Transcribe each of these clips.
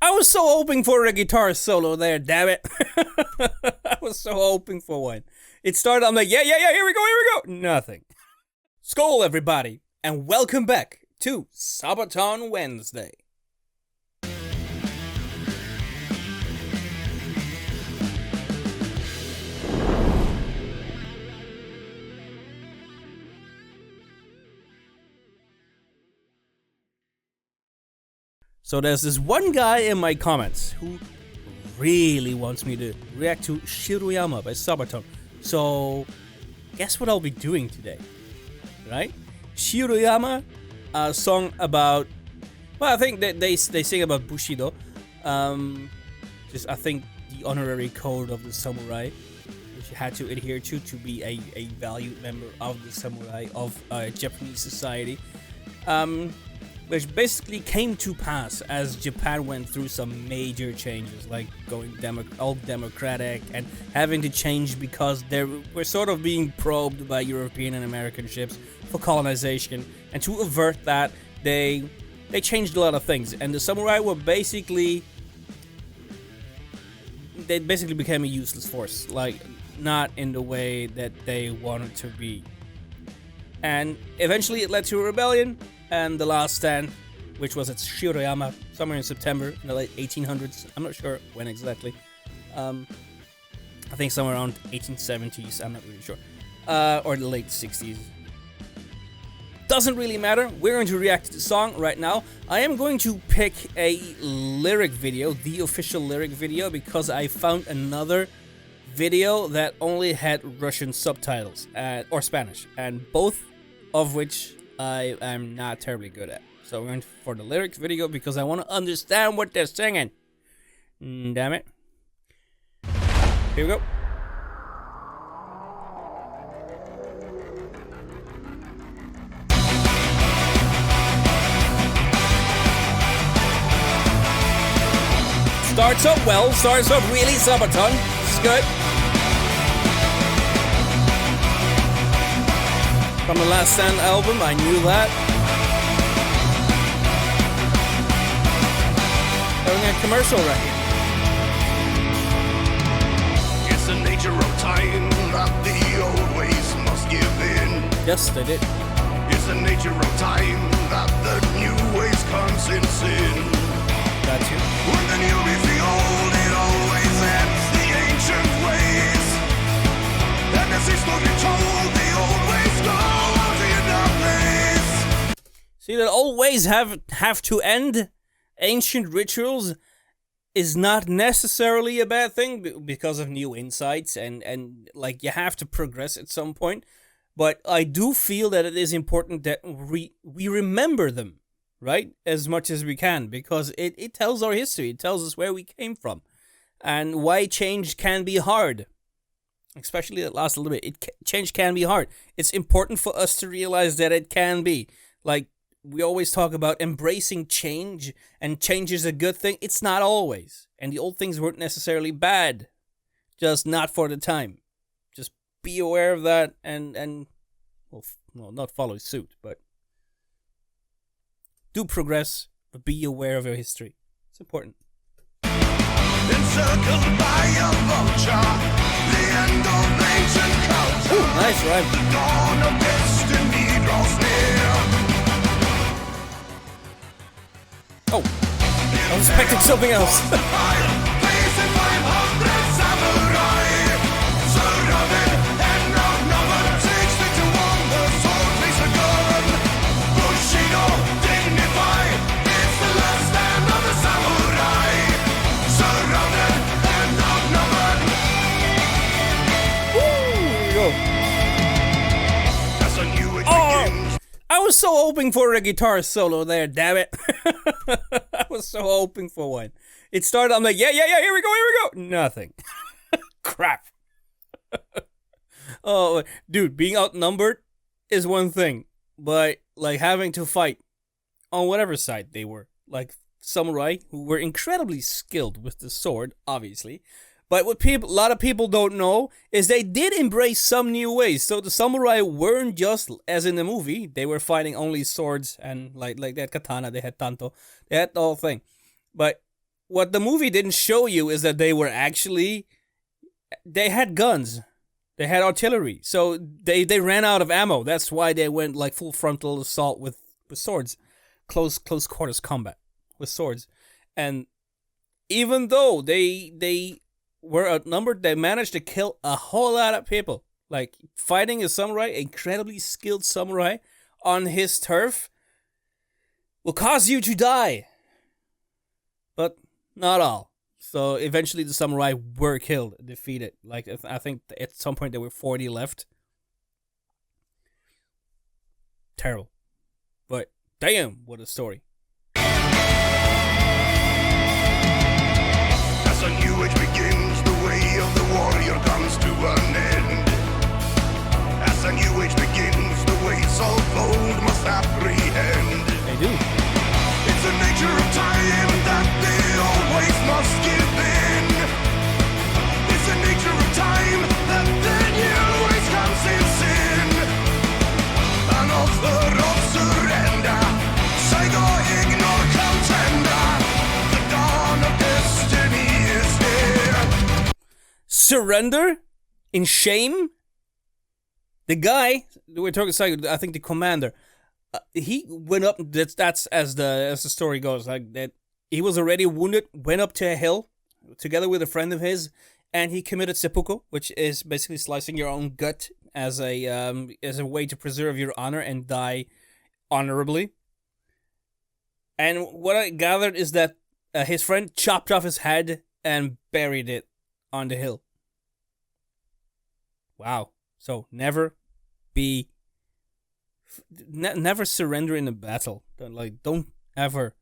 I was so hoping for a guitar solo there, damn it. I was so hoping for one. It started, I'm like, yeah, here we go. Nothing. Skål, everybody, and welcome back to Sabaton Wednesday. So there's this one guy in my comments who really wants me to react to Shiroyama by Sabaton. So guess what I'll be doing today, right? Shiroyama, a song about, well, I think that they sing about Bushido. Just I think the honorary code of the samurai, which you had to adhere to be a valued member of the samurai of Japanese society. Which basically came to pass as Japan went through some major changes, like going all democratic and having to change because they were sort of being probed by European and American ships for colonization. And to avert that, they changed a lot of things. And the samurai were basically became a useless force, like not in the way that they wanted to be. And eventually it led to a rebellion. And the last stand, which was at Shiroyama, somewhere in September in the late 1800s. I'm not sure when exactly. I think somewhere around 1870s. I'm not really sure. Or the late 60s. Doesn't really matter. We're going to react to the song right now. I am going to pick a lyric video, the official lyric video, because I found another video that only had Russian subtitles or Spanish, and both of which I am not terribly good at. So we're going for the lyrics video because I want to understand what they're singing. Damn it. Here we go. Starts up well, starts up really Sabaton. This is good. From the Last Stand album, I knew that. Having a commercial record. It's the nature of time that the old ways must give in. Yes, they did. It's the nature of time that the new ways comes in sin. Got you. When the new meets the old, it always ends the ancient ways. And as it's not been told, the old ways go. See, that always have to end. Ancient rituals is not necessarily a bad thing because of new insights and like you have to progress at some point. But I do feel that it is important that we remember them, right? As much as we can, because it tells our history. It tells us where we came from and why change can be hard. Especially that last little bit. Change can be hard. It's important for us to realize that it can be. Like, we always talk about embracing change, and change is a good thing. It's not always. And the old things weren't necessarily bad. Just not for the time. Just be aware of that and well, not follow suit, but do progress, but be aware of your history. It's important. Encircled by a vulture, the end of ancient culture. Ooh, nice rhyme. The dawn of destiny draws near. Oh, I was expecting something else. I was so hoping for a guitar solo there, damn it. I was so hoping for one. It started, I'm like, yeah, here we go. Nothing. Crap. Oh, dude, being outnumbered is one thing, but like having to fight on whatever side they were, like samurai who were incredibly skilled with the sword, obviously. But what a lot of people don't know is they did embrace some new ways. So the samurai weren't just, as in the movie, they were fighting only swords and like they had katana, they had tanto, they had the whole thing. But what the movie didn't show you is that they had guns. They had artillery. So they ran out of ammo. That's why they went like full frontal assault with swords. Close quarters combat with swords. And even though they were outnumbered, they managed to kill a whole lot of people. Like, fighting a samurai, incredibly skilled samurai, on his turf will cause you to die. But not all. So eventually the samurai were killed, defeated. Like, I think at some point there were 40 left. Terrible. But damn, what a story. As a new age begins, the way of the warrior comes to an end. As a new age begins, the ways of old must apprehend. They do. It's the nature of time that they always must give in. It's the nature of time that the new age comes in sin. An offer of surrender, Saigo ignore contender. The dawn of destiny is here. Surrender? In shame? The guy, we're talking, I think the commander, he went up, that's as the story goes, like that he was already wounded, went up to a hill together with a friend of his, and he committed seppuku, which is basically slicing your own gut as a way to preserve your honor and die honorably. And what I gathered is that his friend chopped off his head and buried it on the hill. Wow. So never surrender in a battle. Don't ever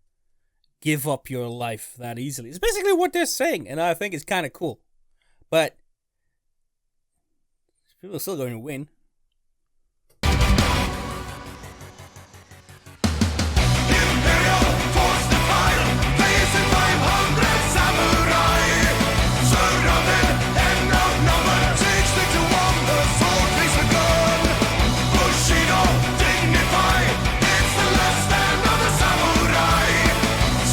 give up your life that easily. It's basically what they're saying, and I think it's kind of cool. But people are still going to win. Imperial force defile, facing 500 samurai. Surrounded and outnumbered, 60 to 1, the sword face a gun. Bushido, dignified, it's the last stand of the samurai.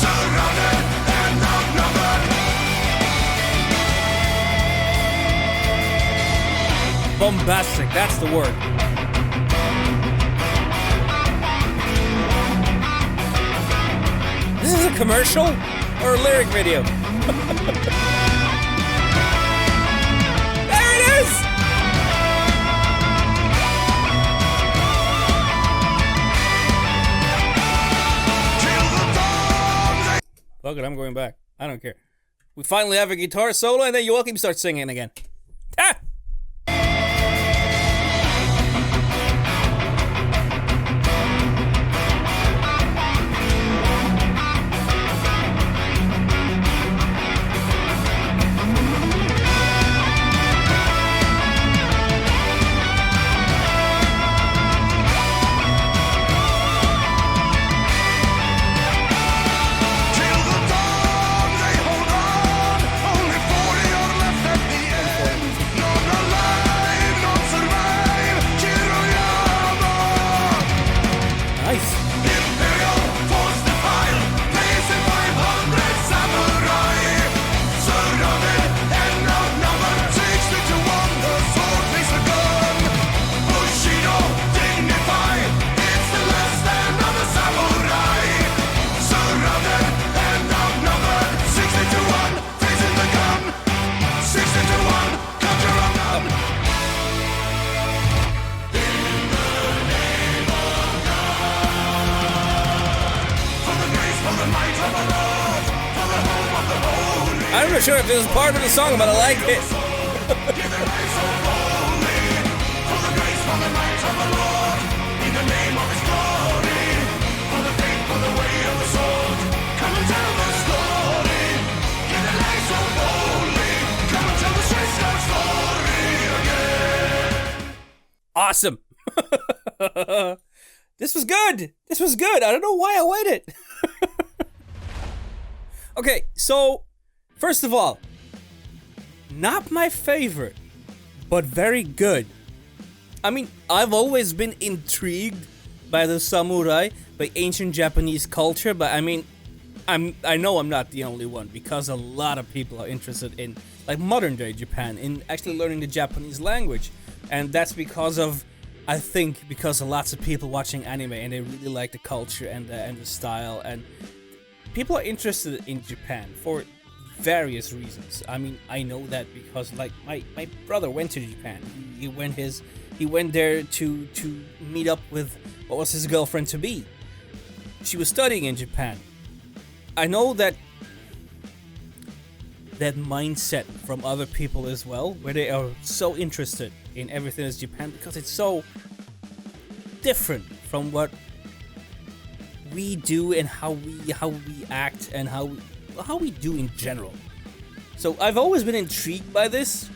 Surrounded and outnumbered. Bombastic, that's the word. This is a commercial or a lyric video? There it is! Kill the dog. Fuck it, I'm going back. I don't care. We finally have a guitar solo, and then Joachim starts singing again. Ah! Kill the dog, they hold on. Only 40 are left at the end. None alive, none survive. Shiroyama. Nice. Imperial force defile, facing 500 samurai. Surrounded and outnumbered, 60 to 1, the sword face a gun. Bushido, dignified, it's the last stand of the samurai. Surrounded and outnumbered, 60 to 1, facing the gun. 60 to 1, cut your own gun. For the grace, for the might of the Lord, for the home of the holy. I'm not sure if this is part of the song, but I like it. Give their lives so holy. For the grace, for the might of the Lord, in the name of His glory. For the faith, for the way of the sword, come and tell the story. Give their lives so holy. Come and tell the straight star story again. Awesome. This was good. This was good. I don't know why I waited. Okay, so first of all, not my favorite, but very good. I mean, I've always been intrigued by the samurai, by ancient Japanese culture, but I mean, I know I'm not the only one, because a lot of people are interested in like modern day Japan, in actually learning the Japanese language, and that's because of, I think, because of lots of people watching anime and they really like the culture and the style, and people are interested in Japan for various reasons. I mean, I know that because like my brother went to Japan. He went there to meet up with what was his girlfriend to be. She was studying in Japan. I know that mindset from other people as well, where they are so interested in everything that's Japan because it's so different from what we do and how we act and how we do in general. So I've always been intrigued by this,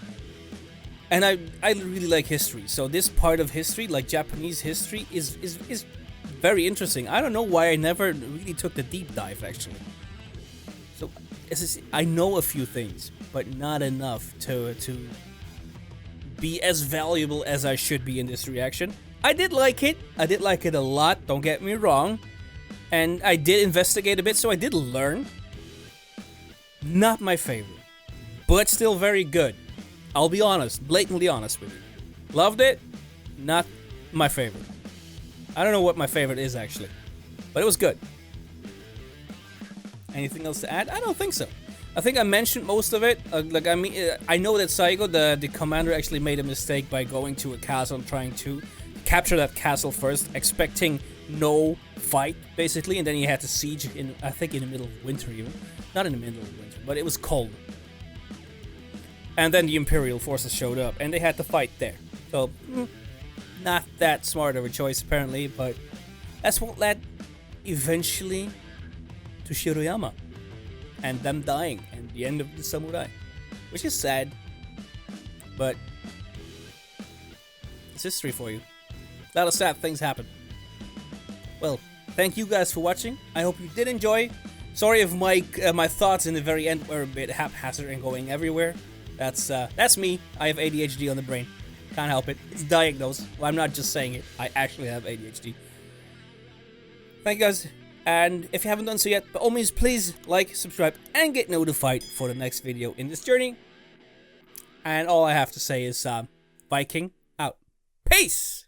and I really like history. So this part of history, like Japanese history, is very interesting. I don't know why I never really took the deep dive actually. So I know a few things, but not enough to be as valuable as I should be in this reaction. I did like it. I did like it a lot. Don't get me wrong. And I did investigate a bit, so I did learn. Not my favorite, but still very good. I'll be honest, blatantly honest with you. Loved it, not my favorite. I don't know what my favorite is actually, but it was good. Anything else to add? I don't think so. I think I mentioned most of it. I know that Saigo, the commander, actually made a mistake by going to a castle and trying to capture that castle first, expecting no fight, basically, and then he had to siege in, I think, in the middle of winter even. Not in the middle of winter, but it was cold. And then the Imperial forces showed up, and they had to fight there. So, not that smart of a choice, apparently, but that's what led, eventually, to Shiroyama. And them dying, and the end of the samurai. Which is sad, but it's history for you. A lot of sad things happen. Well, thank you guys for watching. I hope you did enjoy. Sorry if my thoughts in the very end were a bit haphazard and going everywhere. That's me. I have ADHD on the brain. Can't help it. It's diagnosed. Well, I'm not just saying it. I actually have ADHD. Thank you guys. And if you haven't done so yet, by all means, please like, subscribe, and get notified for the next video in this journey. And all I have to say is, Viking out. Peace!